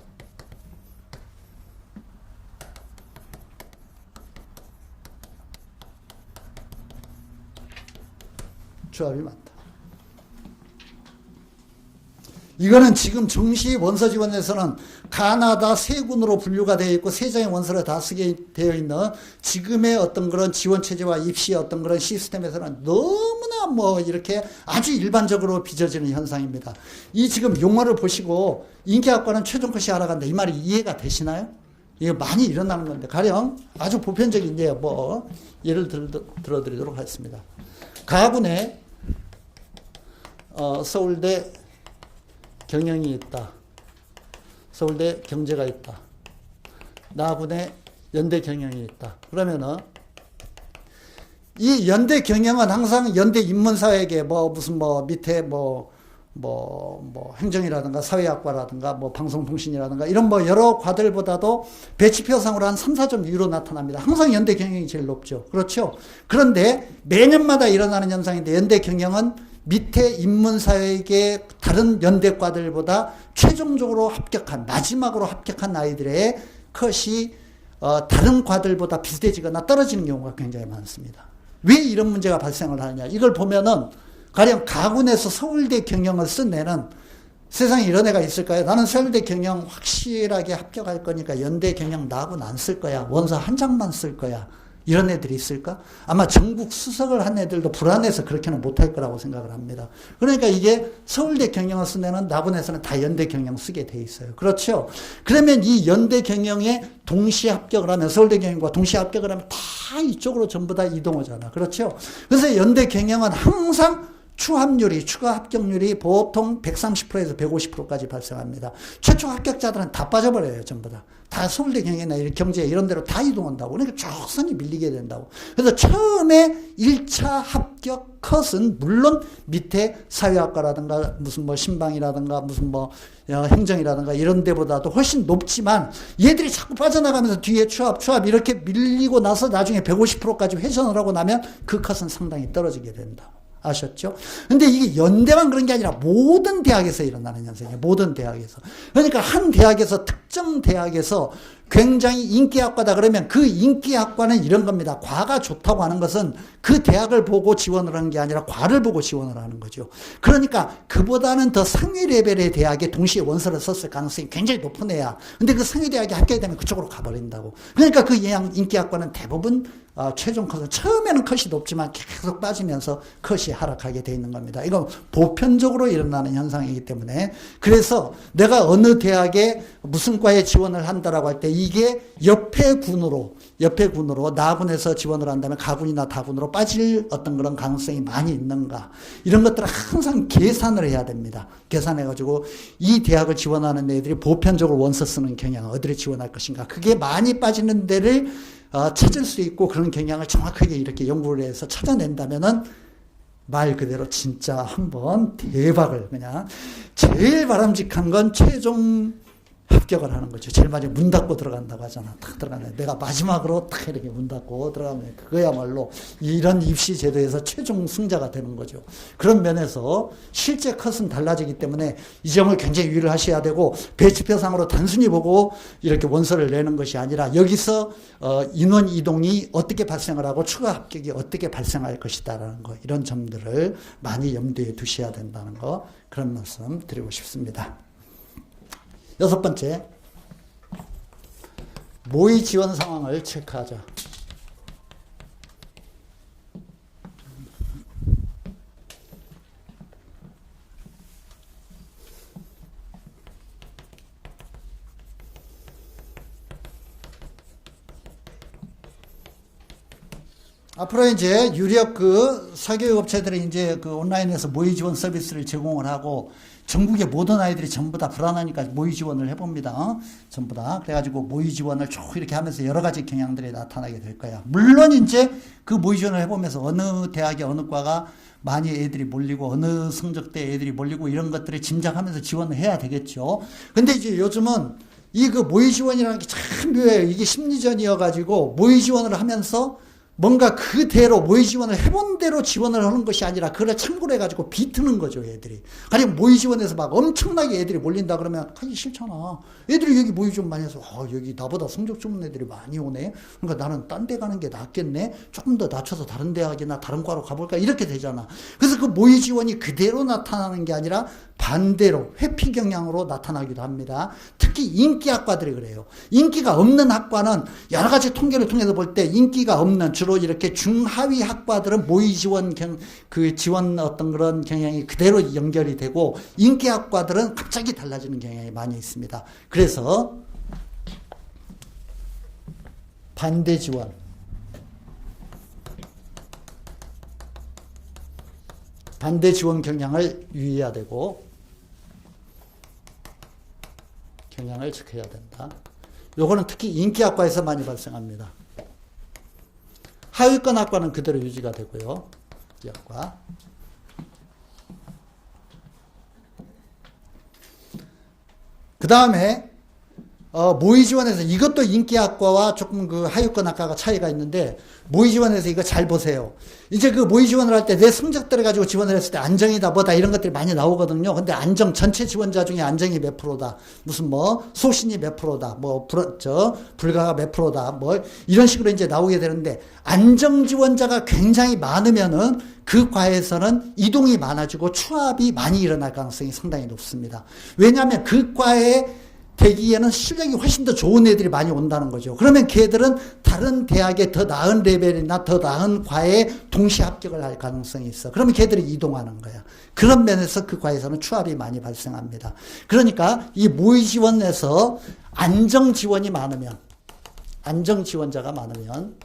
추합이 많다. 이거는 지금 정시 원서 지원에서는 가나다 세 군으로 분류가 되어 있고 세 장의 원서를 다 쓰게 되어 있는 지금의 어떤 그런 지원 체제와 입시의 어떤 그런 시스템에서는 너무나 뭐 이렇게 아주 일반적으로 빚어지는 현상입니다. 이 지금 용어를 보시고 인기학과는 최종 컷이 하락한다. 이 말이 이해가 되시나요? 이게 많이 일어나는 건데, 가령 아주 보편적인 예, 뭐 예를 들어드리도록 하겠습니다. 가군에 서울대 경영이 있다. 서울대 경제가 있다. 나군에 연대 경영이 있다. 그러면은 이 연대 경영은 항상 연대 인문사회계 무슨 밑에 행정이라든가 사회학과라든가 방송통신이라든가 이런 여러 과들보다도 배치표상으로 한 3, 4점 위로 나타납니다. 항상 연대 경영이 제일 높죠. 그렇죠? 그런데 매년마다 일어나는 현상인데, 연대 경영은 밑에 인문사회계 다른 연대과들보다 최종적으로 합격한, 마지막으로 합격한 아이들의 컷이 다른 과들보다 비슷해지거나 떨어지는 경우가 굉장히 많습니다. 왜 이런 문제가 발생을 하느냐? 이걸 보면은 가령 가군에서 서울대 경영을 쓴 애는, 세상에 이런 애가 있을까요? 나는 서울대 경영 확실하게 합격할 거니까 연대 경영 나하고는 안 쓸 거야. 원서 한 장만 쓸 거야. 이런 애들이 있을까? 아마 전국 수석을 한 애들도 불안해서 그렇게는 못할 거라고 생각을 합니다. 그러니까 이게 서울대 경영을 쓴 애는 나군에서는 다 연대 경영 쓰게 돼 있어요. 그렇죠? 그러면 이 연대 경영에 동시에 합격을 하면, 서울대 경영과 동시에 합격을 하면 다 이쪽으로 전부 다 이동하잖아. 그렇죠? 그래서 연대 경영은 항상 추합률이, 추가 합격률이 보통 130%에서 150%까지 발생합니다. 최초 합격자들은 다 빠져버려요, 전부 다. 다 서울대 경영이나 경제 이런 데로 다 이동한다고. 그러니까 적선이 밀리게 된다고. 그래서 처음에 1차 합격 컷은 물론 밑에 사회학과라든가 무슨 신방이라든가 무슨 행정이라든가 이런 데보다도 훨씬 높지만, 얘들이 자꾸 빠져나가면서 뒤에 추합 이렇게 밀리고 나서 나중에 150%까지 회전을 하고 나면 그 컷은 상당히 떨어지게 된다. 아셨죠? 근데 이게 연대만 그런 게 아니라 모든 대학에서 일어나는 현상이에요. 모든 대학에서. 그러니까 한 대학에서, 특정 대학에서 굉장히 인기학과다 그러면 그 인기학과는 이런 겁니다. 과가 좋다고 하는 것은 그 대학을 보고 지원을 하는 게 아니라 과를 보고 지원을 하는 거죠. 그러니까 그보다는 더 상위 레벨의 대학에 동시에 원서를 썼을 가능성이 굉장히 높은 애야. 근데 그 상위 대학에 합격이 되면 그쪽으로 가버린다고. 그러니까 그 인기학과는 대부분 최종 컷은 처음에는 컷이 높지만 계속 빠지면서 컷이 하락하게 돼 있는 겁니다. 이건 보편적으로 일어나는 현상이기 때문에, 그래서 내가 어느 대학에 무슨 과에 지원을 한다라고 할 때 이게 옆에 군으로 나군에서 지원을 한다면 가군이나 다군으로 빠질 어떤 그런 가능성이 많이 있는가. 이런 것들을 항상 계산을 해야 됩니다. 계산해가지고 이 대학을 지원하는 애들이 보편적으로 원서 쓰는 경향, 어디를 지원할 것인가. 그게 많이 빠지는 데를 찾을 수 있고 그런 경향을 정확하게 이렇게 연구를 해서 찾아낸다면은 말 그대로 진짜 한번 대박을 그냥 제일 바람직한 건 최종 합격을 하는 거죠. 제일 마지막에 문 닫고 들어간다고 하잖아. 탁 들어가네. 내가 마지막으로 탁 이렇게 문 닫고 들어가면 그거야말로 이런 입시 제도에서 최종 승자가 되는 거죠. 그런 면에서 실제 컷은 달라지기 때문에 이 점을 굉장히 유의를 하셔야 되고 배치표상으로 단순히 보고 이렇게 원서를 내는 것이 아니라 여기서 인원 이동이 어떻게 발생을 하고 추가 합격이 어떻게 발생할 것이다라는 거 이런 점들을 많이 염두에 두셔야 된다는 거 그런 말씀 드리고 싶습니다. 6번째, 모의 지원 상황을 체크하자. 앞으로 이제 유력 사교육 업체들이 이제 온라인에서 모의 지원 서비스를 제공을 하고 전국의 모든 아이들이 전부 다 불안하니까 모의 지원을 해봅니다. 전부 다. 그래가지고 모의 지원을 쭉 이렇게 하면서 여러 가지 경향들이 나타나게 될 거야. 물론 이제 그 모의 지원을 해보면서 어느 대학에 어느 과가 많이 애들이 몰리고 어느 성적대 애들이 몰리고 이런 것들을 짐작하면서 지원을 해야 되겠죠. 근데 이제 요즘은 이 모의 지원이라는 게 참 묘해요. 이게 심리전이어가지고 모의 지원을 하면서 뭔가 그대로 모의 지원을 해본 대로 지원을 하는 것이 아니라 그걸 참고로 해가지고 비트는 거죠, 애들이. 아니, 모의 지원에서 막 엄청나게 애들이 몰린다 그러면 하기 싫잖아. 애들이 여기 모의 지원 많이 해서, 여기 나보다 성적 좋은 애들이 많이 오네. 그러니까 나는 딴 데 가는 게 낫겠네. 조금 더 낮춰서 다른 대학이나 다른 과로 가볼까? 이렇게 되잖아. 그래서 그 모의 지원이 그대로 나타나는 게 아니라 반대로 회피 경향으로 나타나기도 합니다. 특히 인기학과들이 그래요. 인기가 없는 학과는 여러 가지 통계를 통해서 볼 때 인기가 없는 주로 이렇게 중하위 학과들은 모의 지원 지원 어떤 그런 경향이 그대로 연결이 되고 인기 학과들은 갑자기 달라지는 경향이 많이 있습니다. 그래서 반대 지원, 반대 지원 경향을 유의해야 되고 경향을 체크해야 된다. 요거는 특히 인기학과에서 많이 발생합니다. 하위권 학과는 그대로 유지가 되고요. 이 학과. 그 다음에 모의 지원에서 이것도 인기학과와 조금 하위권 학과가 차이가 있는데 모의 지원에서 이거 잘 보세요. 이제 모의 지원을 할 때 내 성적들을 가지고 지원을 했을 때 안정이다 뭐다 이런 것들이 많이 나오거든요. 근데 안정 전체 지원자 중에 안정이 몇 프로다. 무슨 소신이 몇 프로다. 불가가 몇 프로다. 이런 식으로 이제 나오게 되는데 안정 지원자가 굉장히 많으면은 그 과에서는 이동이 많아지고 추합이 많이 일어날 가능성이 상당히 높습니다. 왜냐하면 그 과에 되기에는 실력이 훨씬 더 좋은 애들이 많이 온다는 거죠. 그러면 걔들은 다른 대학에 더 나은 레벨이나 더 나은 과에 동시 합격을 할 가능성이 있어. 그러면 걔들이 이동하는 거야. 그런 면에서 그 과에서는 추합이 많이 발생합니다. 그러니까 이 모의 지원에서 안정 지원이 많으면, 안정 지원자가 많으면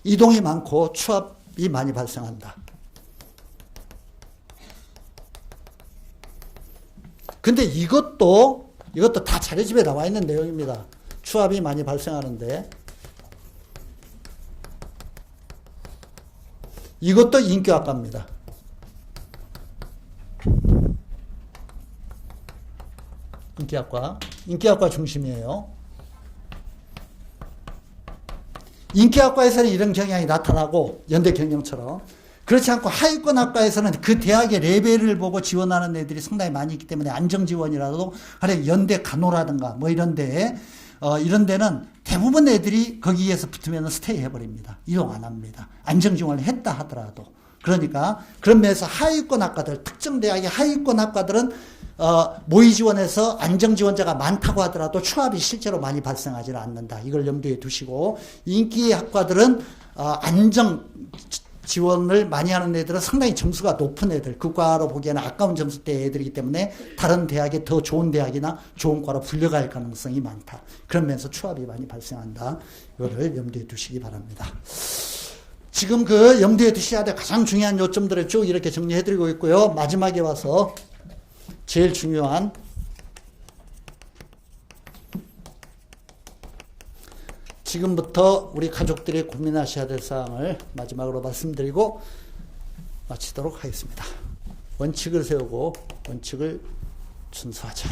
이동이 많고 추합이 많이 발생한다. 근데 이것도 다 자료집에 나와 있는 내용입니다. 추합이 많이 발생하는데 이것도 인기학과입니다. 인기학과 중심이에요. 인기학과에서는 이런 경향이 나타나고 연대 경영처럼 그렇지 않고 하위권 학과에서는 그 대학의 레벨을 보고 지원하는 애들이 상당히 많이 있기 때문에 안정지원이라도 연대 간호라든가 이런 데는 대부분 애들이 거기에서 붙으면 스테이 해버립니다. 이동 안 합니다. 안정지원을 했다 하더라도. 그러니까 그런 면에서 하위권 학과들, 특정 대학의 하위권 학과들은 모의 지원에서 안정 지원자가 많다고 하더라도 추합이 실제로 많이 발생하지는 않는다. 이걸 염두에 두시고 인기 학과들은 지원을 많이 하는 애들은 상당히 점수가 높은 애들, 그 과로 보기에는 아까운 점수대 애들이기 때문에 다른 대학에 더 좋은 대학이나 좋은 과로 불려갈 가능성이 많다. 그런 면에서 추합이 많이 발생한다. 이거를 염두에 두시기 바랍니다. 지금 그 염두에 두셔야 될 가장 중요한 요점들을 쭉 이렇게 정리해드리고 있고요. 마지막에 와서 제일 중요한 지금부터 우리 가족들이 고민하셔야 될 사항을 마지막으로 말씀드리고 마치도록 하겠습니다. 원칙을 세우고 원칙을 준수하자.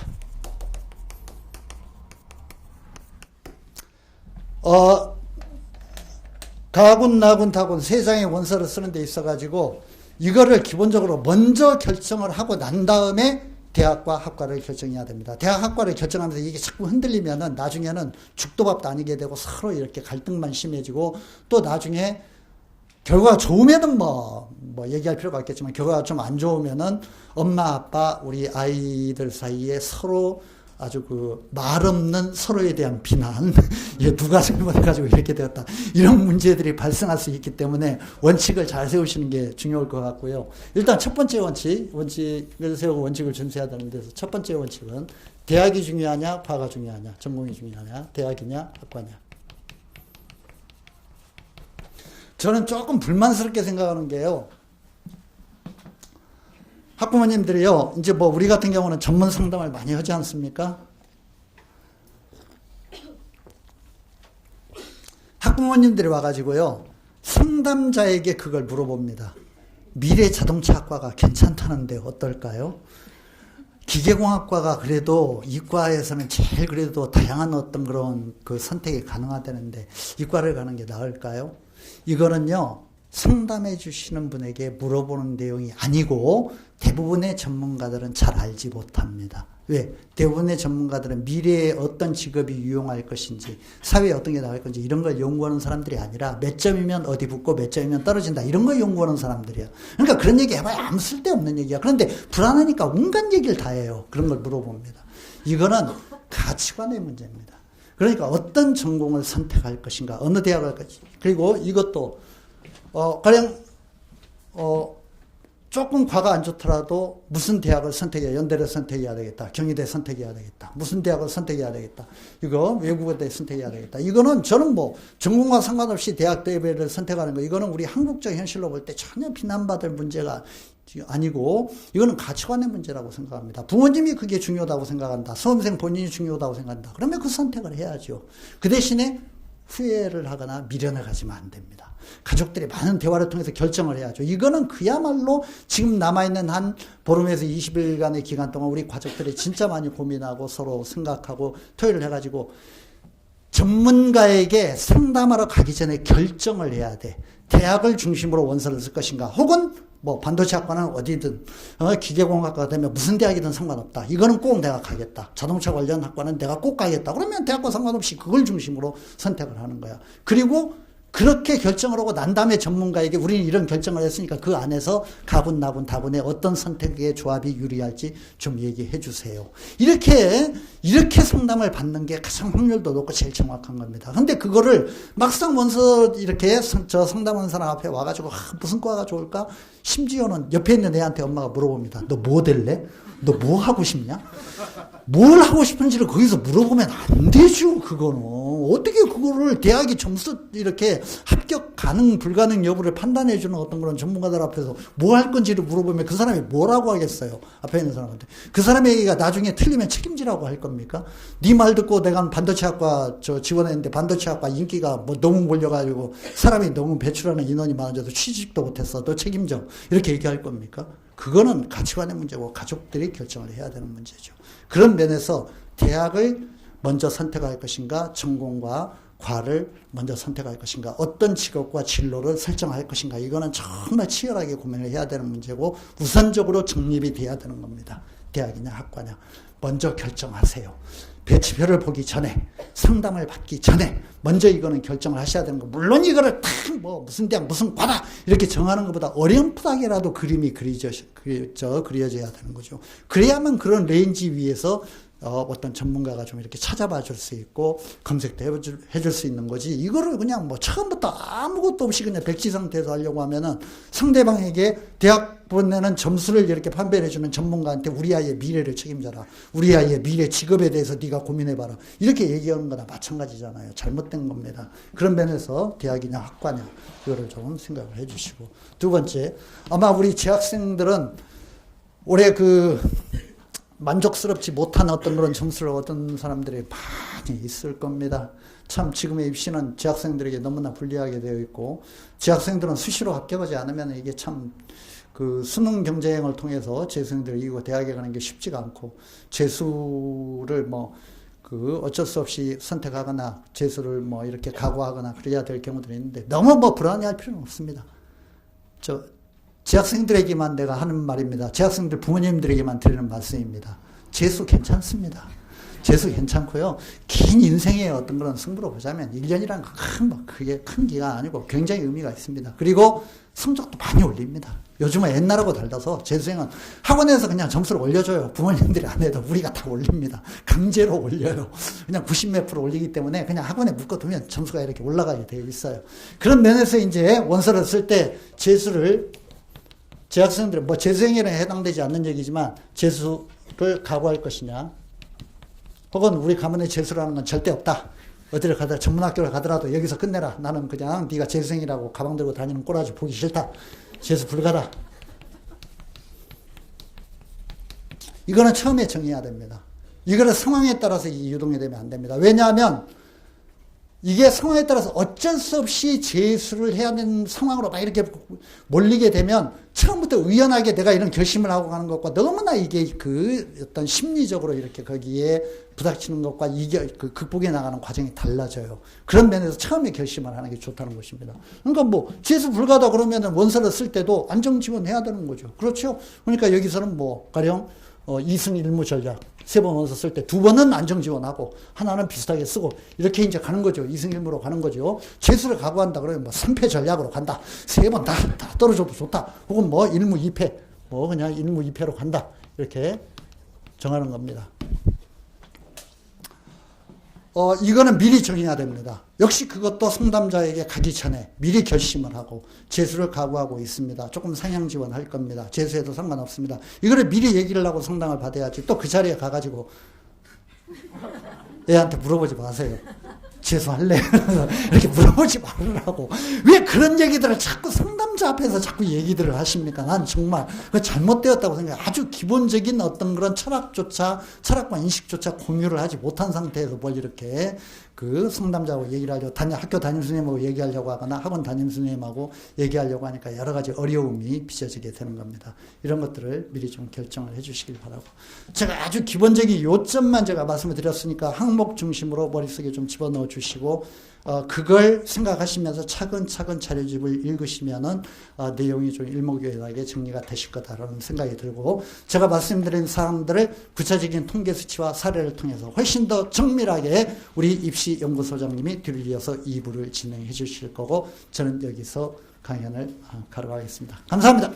가군, 나군, 다군 세 장의 원서를 쓰는 데 있어가지고 이거를 기본적으로 먼저 결정을 하고 난 다음에 대학과 학과를 결정해야 됩니다. 대학 학과를 결정하면서 이게 자꾸 흔들리면은 나중에는 죽도 밥도 아니게 되고 서로 이렇게 갈등만 심해지고 또 나중에 결과가 좋으면은 뭐 얘기할 필요가 없겠지만 결과가 좀 안 좋으면은 엄마, 아빠, 우리 아이들 사이에 서로 아주 그 말 없는 서로에 대한 비난, 이게 누가 잘못해가지고 이렇게 되었다. 이런 문제들이 발생할 수 있기 때문에 원칙을 잘 세우시는 게 중요할 것 같고요. 일단 첫 번째 원칙을 세우고 원칙을 준수해야 되는데 첫 번째 원칙은 대학이 중요하냐, 과가 중요하냐, 전공이 중요하냐, 대학이냐, 학과냐. 저는 조금 불만스럽게 생각하는 게요. 학부모님들이요, 이제 뭐 우리 같은 경우는 전문 상담을 많이 하지 않습니까? 학부모님들이 와가지고요, 상담자에게 그걸 물어봅니다. 미래 자동차학과가 괜찮다는데 어떨까요? 기계공학과가 그래도 이과에서는 제일 그래도 다양한 어떤 그런 그 선택이 가능하다는데 이과를 가는 게 나을까요? 이거는요, 상담해 주시는 분에게 물어보는 내용이 아니고 대부분의 전문가들은 잘 알지 못합니다. 왜? 대부분의 전문가들은 미래에 어떤 직업이 유용할 것인지, 사회에 어떤 게 나올 건지 이런 걸 연구하는 사람들이 아니라 몇 점이면 어디 붙고 몇 점이면 떨어진다 이런 걸 연구하는 사람들이야. 그러니까 그런 얘기 해봐야 아무 쓸데없는 얘기야. 그런데 불안하니까 온갖 얘기를 다 해요. 그런 걸 물어봅니다. 이거는 가치관의 문제입니다. 그러니까 어떤 전공을 선택할 것인가, 어느 대학을 갈 것인가. 그리고 이것도 가령 조금 과가 안 좋더라도 무슨 대학을 선택해야, 연대를 선택해야 되겠다, 경희대 선택해야 되겠다, 무슨 대학을 선택해야 되겠다, 이거 외국어대 선택해야 되겠다. 이거는 저는 뭐 전공과 상관없이 대학 대회를 선택하는 거, 이거는 우리 한국적 현실로 볼 때 전혀 비난받을 문제가 아니고 이거는 가치관의 문제라고 생각합니다. 부모님이 그게 중요하다고 생각한다, 수험생 본인이 중요하다고 생각한다, 그러면 그 선택을 해야죠. 그 대신에 후회를 하거나 미련을 가지면 안 됩니다. 가족들이 많은 대화를 통해서 결정을 해야죠. 이거는 그야말로 지금 남아있는 한 보름에서 20일간의 기간 동안 우리 가족들이 진짜 많이 고민하고 서로 생각하고 토의를 해가지고 전문가에게 상담하러 가기 전에 결정을 해야 돼. 대학을 중심으로 원서를 쓸 것인가, 혹은 뭐 반도체 학과는 어디든 기계공학과가 되면 무슨 대학이든 상관없다. 이거는 꼭 내가 가겠다. 자동차 관련 학과는 내가 꼭 가겠다. 그러면 대학과 상관없이 그걸 중심으로 선택을 하는 거야. 그리고 그렇게 결정을 하고 난 다음에 전문가에게 우리는 이런 결정을 했으니까 그 안에서 가분, 나분, 다분의 어떤 선택의 조합이 유리할지 좀 얘기해 주세요. 이렇게 상담을 받는 게 가장 확률도 높고 제일 정확한 겁니다. 근데 그거를 막상 원서 이렇게 저 상담하는 사람 앞에 와가지고 무슨 과가 좋을까? 심지어는 옆에 있는 애한테 엄마가 물어봅니다. 너 뭐 될래? 너 뭐 하고 싶냐? 뭘 하고 싶은지를 거기서 물어보면 안 되죠, 그거는. 어떻게 그거를 대학이 점수 이렇게 합격 가능, 불가능 여부를 판단해주는 어떤 그런 전문가들 앞에서 뭐 할 건지를 물어보면 그 사람이 뭐라고 하겠어요, 앞에 있는 사람한테. 그 사람의 얘기가 나중에 틀리면 책임지라고 할 겁니까? 네 말 듣고 내가 반도체학과 지원했는데 반도체학과 인기가 뭐 너무 몰려가지고 사람이 너무 배출하는 인원이 많아져서 취직도 못했어, 너 책임져, 이렇게 얘기할 겁니까? 그거는 가치관의 문제고 가족들이 결정을 해야 되는 문제죠. 그런 면에서 대학을 먼저 선택할 것인가, 전공과 과를 먼저 선택할 것인가, 어떤 직업과 진로를 설정할 것인가, 이거는 정말 치열하게 고민을 해야 되는 문제고 우선적으로 정립이 돼야 되는 겁니다. 대학이냐 학과냐 먼저 결정하세요. 배치표를 보기 전에, 상담을 받기 전에 먼저 이거는 결정을 하셔야 되는 거. 물론 이거를 딱 뭐 무슨 대학 무슨 과다 이렇게 정하는 것보다 어렴풋하게라도 그림이 그려져야 되는 거죠. 그래야만 그런 레인지 위에서 어떤 전문가가 좀 이렇게 찾아봐 줄 수 있고 검색도 해줄 수 있는 거지. 이거를 그냥 뭐 처음부터 아무것도 없이 그냥 백지 상태에서 하려고 하면은 상대방에게 대학 보내는 점수를 이렇게 판별해 주는 전문가한테 우리 아이의 미래를 책임져라. 우리 아이의 미래 직업에 대해서 네가 고민해봐라. 이렇게 얘기하는 거나 마찬가지잖아요. 잘못된 겁니다. 그런 면에서 대학이냐 학과냐 이거를 좀 생각을 해 주시고. 두 번째, 아마 우리 재학생들은 올해 만족스럽지 못한 어떤 그런 점수를 얻은 사람들이 많이 있을 겁니다. 참 지금의 입시는 재학생들에게 너무나 불리하게 되어 있고, 재학생들은 수시로 합격하지 않으면 이게 참 수능 경쟁을 통해서 재수생들을 이기고 대학에 가는 게 쉽지가 않고, 재수를 어쩔 수 없이 선택하거나 재수를 이렇게 각오하거나 그래야 될 경우들이 있는데, 너무 불안해할 필요는 없습니다. 재학생들에게만 내가 하는 말입니다. 재학생들 부모님들에게만 드리는 말씀입니다. 재수 괜찮습니다. 재수 괜찮고요. 긴 인생의 어떤 그런 승부로 보자면 1년이라는 건 그게 큰 기간 아니고 굉장히 의미가 있습니다. 그리고 성적도 많이 올립니다. 요즘은 옛날하고 달라서 재수생은 학원에서 그냥 점수를 올려줘요. 부모님들이 안 해도 우리가 다 올립니다. 강제로 올려요. 그냥 90몇 % 올리기 때문에 그냥 학원에 묶어두면 점수가 이렇게 올라가게 되어 있어요. 그런 면에서 이제 원서를 쓸 때 재학생들은 재수생에는 해당되지 않는 얘기지만 재수를 각오할 것이냐, 혹은 우리 가문에 재수라는 건 절대 없다. 어디를 가더라도 전문학교를 가더라도 여기서 끝내라. 나는 그냥 네가 재수생이라고 가방 들고 다니는 꼬라지 보기 싫다. 재수 불가다. 이거는 처음에 정해야 됩니다. 이거는 상황에 따라서 유동이 되면 안 됩니다. 왜냐하면 이게 상황에 따라서 어쩔 수 없이 재수를 해야 되는 상황으로 막 이렇게 몰리게 되면 처음부터 의연하게 내가 이런 결심을 하고 가는 것과 너무나 이게 어떤 심리적으로 이렇게 거기에 부닥치는 것과 이게 극복해 나가는 과정이 달라져요. 그런 면에서 처음에 결심을 하는 게 좋다는 것입니다. 그러니까 재수 불가다 그러면은 원서를 쓸 때도 안정 지원해야 되는 거죠. 그렇죠? 그러니까 여기서는 가령 2승 1무 전략. 3번 원서 쓸 때 2번은 안정 지원하고 하나는 비슷하게 쓰고 이렇게 이제 가는 거죠. 2승 1무로 가는 거죠. 재수를 각오한다 그러면 3패 전략으로 간다. 3번 다 떨어져도 좋다. 혹은 1무 2패. 그냥 1무 2패로 간다. 이렇게 정하는 겁니다. 이거는 미리 정해야 됩니다. 역시 그것도 상담자에게 가기 전에 미리 결심을 하고 재수를 각오하고 있습니다. 조금 상향 지원할 겁니다. 재수해도 상관없습니다. 이거를 미리 얘기를 하고 상담을 받아야지. 또 그 자리에 가가지고 애한테 물어보지 마세요. 재수할래? 이렇게 물어보지 말으라고. 왜 그런 얘기들을 자꾸 상담자 앞에서 자꾸 얘기들을 하십니까? 난 정말 잘못되었다고 생각해요. 아주 기본적인 어떤 그런 철학과 인식조차 공유를 하지 못한 상태에서 뭘 이렇게 상담자하고 얘기를 하려고, 학교 담임선생님하고 얘기하려고 하거나 학원 담임선생님하고 얘기하려고 하니까 여러 가지 어려움이 빚어지게 되는 겁니다. 이런 것들을 미리 좀 결정을 해 주시길 바라고. 제가 아주 기본적인 요점만 제가 말씀을 드렸으니까 항목 중심으로 머릿속에 좀 집어넣어 주시고, 그걸 생각하시면서 차근차근 자료집을 읽으시면은, 내용이 좀 일목요연하게 정리가 되실 거다라는 생각이 들고, 제가 말씀드린 사항들을 구체적인 통계 수치와 사례를 통해서 훨씬 더 정밀하게 우리 입시연구소장님이 뒤를 이어서 2부를 진행해 주실 거고, 저는 여기서 강연을 가로가겠습니다. 감사합니다.